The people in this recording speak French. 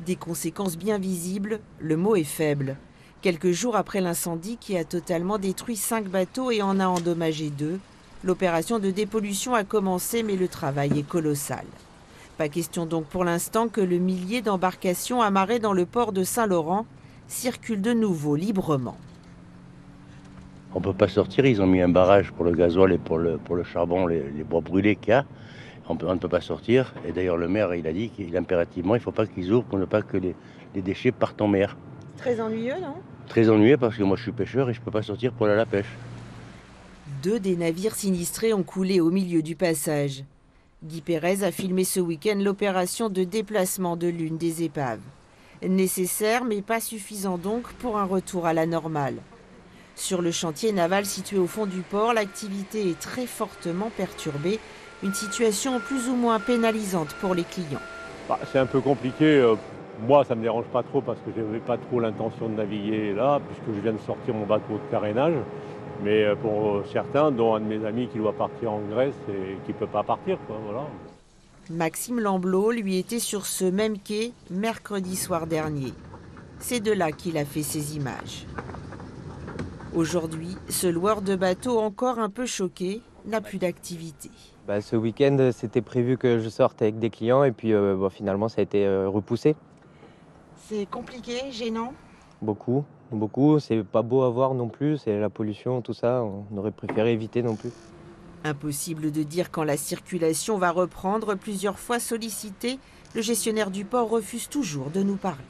Des conséquences bien visibles, le mot est faible. Quelques jours après l'incendie qui a totalement détruit 5 bateaux et en a endommagé 2, l'opération de dépollution a commencé mais le travail est colossal. Pas question donc pour l'instant que le millier d'embarcations amarrées dans le port de Saint-Laurent circulent de nouveau librement. On ne peut pas sortir, ils ont mis un barrage pour le gasoil et pour le charbon, les bois brûlés qu'il y a. On ne peut pas sortir. Et d'ailleurs, le maire, il a dit qu'impérativement, il ne faut pas qu'ils ouvrent pour ne pas que les déchets partent en mer. Très ennuyeux, non? Très ennuyeux parce que moi, je suis pêcheur et je ne peux pas sortir pour aller à la pêche. 2 des navires sinistrés ont coulé au milieu du passage. Guy Pérez a filmé ce week-end l'opération de déplacement de l'une des épaves. Nécessaire mais pas suffisant donc pour un retour à la normale. Sur le chantier naval situé au fond du port, l'activité est très fortement perturbée. Une situation plus ou moins pénalisante pour les clients. C'est un peu compliqué. Moi, ça ne me dérange pas trop parce que je n'avais pas trop l'intention de naviguer là, puisque je viens de sortir mon bateau de carénage. Mais pour certains, dont un de mes amis qui doit partir en Grèce et qui ne peut pas partir, quoi, voilà. Maxime Lamblot, lui, était sur ce même quai mercredi soir dernier. C'est de là qu'il a fait ces images. Aujourd'hui, ce loueur de bateau, encore un peu choqué, n'a plus d'activité. Ce week-end, c'était prévu que je sorte avec des clients et puis finalement, ça a été repoussé. C'est compliqué, gênant? Beaucoup. C'est pas beau à voir non plus, c'est la pollution, tout ça. On aurait préféré éviter non plus. Impossible de dire quand la circulation va reprendre. Plusieurs fois sollicité, le gestionnaire du port refuse toujours de nous parler.